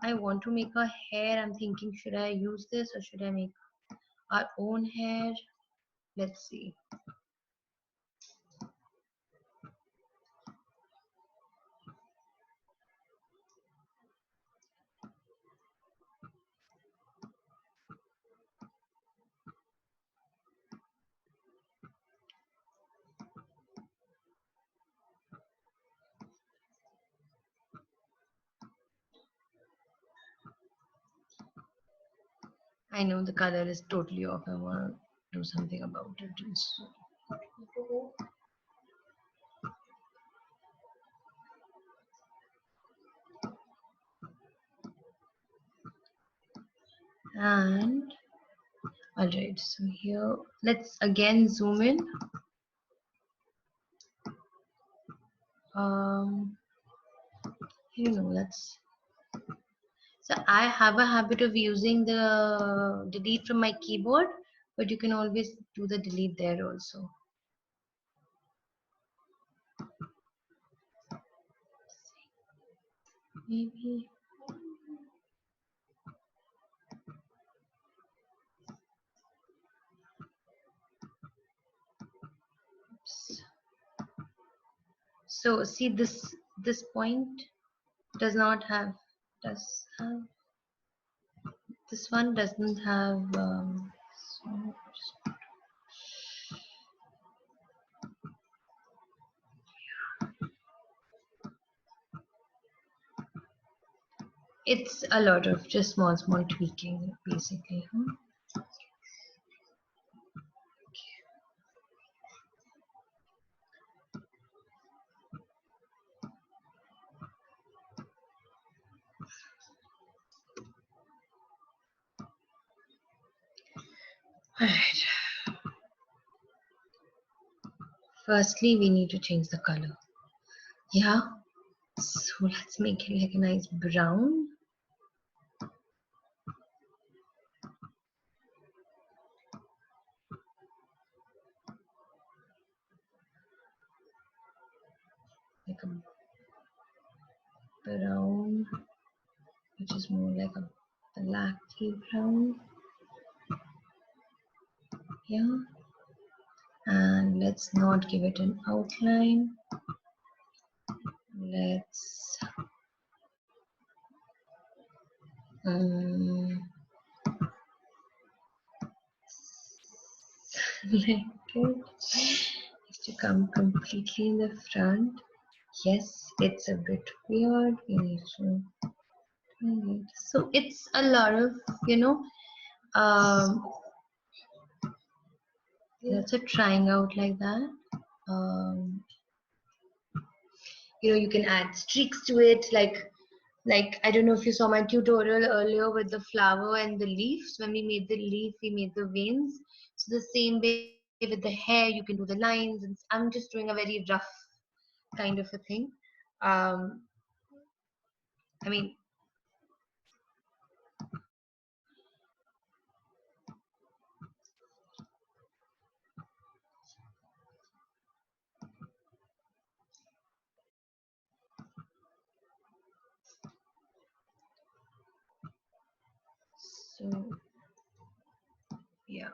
I want to make a hair. I'm thinking, should I use this or should I make our own hair? Let's see. I know the color is totally off. I want to do something about it. And alright, so here let's again zoom in. Let's. So I have a habit of using the delete from my keyboard, but you can always do the delete there also. Maybe. Oops. So see this point does not have this one doesn't have so it's a lot of just small tweaking basically. Alright. Firstly, we need to change the color. Yeah. So let's make it like a nice brown. Like a brown, which is more like a blacky brown. Yeah. And let's not give it an outline. Let's select it. It's to come completely in the front. Yes, it's a bit weird. We need to. So it's a lot of, that's a trying out like that. You can add streaks to it, like I don't know if you saw my tutorial earlier with the flower and the leaves. When we made the leaf, we made the veins. So the same way with the hair, you can do the lines. And I'm just doing a very rough kind of a thing. I mean, so yeah.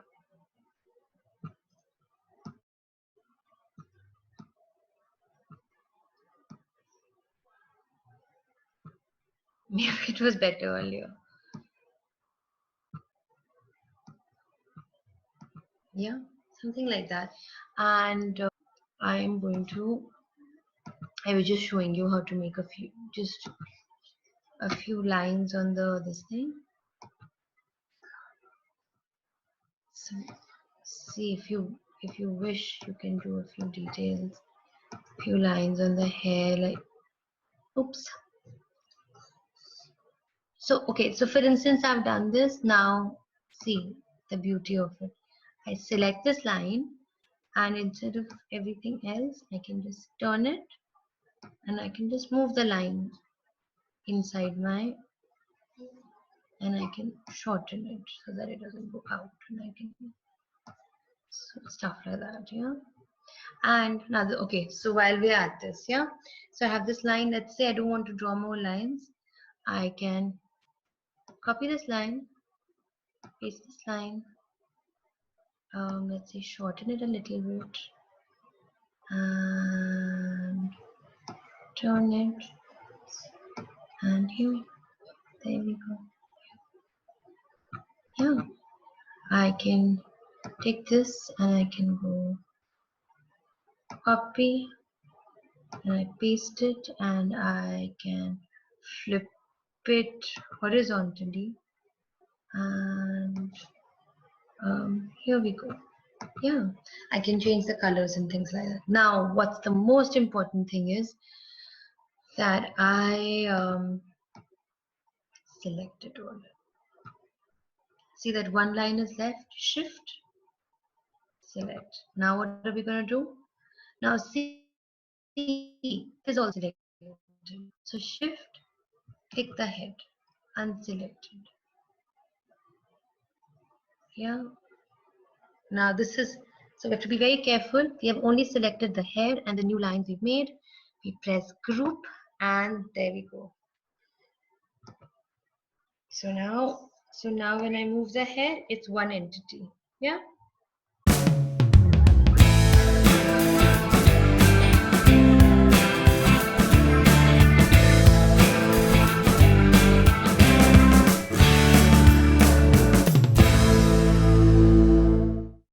Maybe it was better earlier. Yeah, something like that. And I was just showing you how to make a few lines on this thing. So see, if you wish, you can do a few details, few lines on the hair, like oops. So okay, so for instance, I've done this. Now see the beauty of it. I select this line, and instead of everything else, I can just turn it, and I can just move the line inside and I can shorten it so that it doesn't go out, and I can stuff like that. Yeah. And another, okay, so while we're at this, yeah, so I have this line. Let's say I don't want to draw more lines. I can copy this line, paste this line, let's say shorten it a little bit, and turn it, and here, there we go. Yeah, I can take this and I can go copy, and I paste it, and I can flip it horizontally, and here we go. Yeah, I can change the colors and things like that. Now, what's the most important thing is that I select it all. See that one line is left, shift, select. Now what are we going to do? Now see, this is all selected. So shift, pick the head, unselected. Yeah. Now this is, so we have to be very careful. We have only selected the head and the new lines we've made. We press group and there we go. So now when I move the head, it's one entity. Yeah.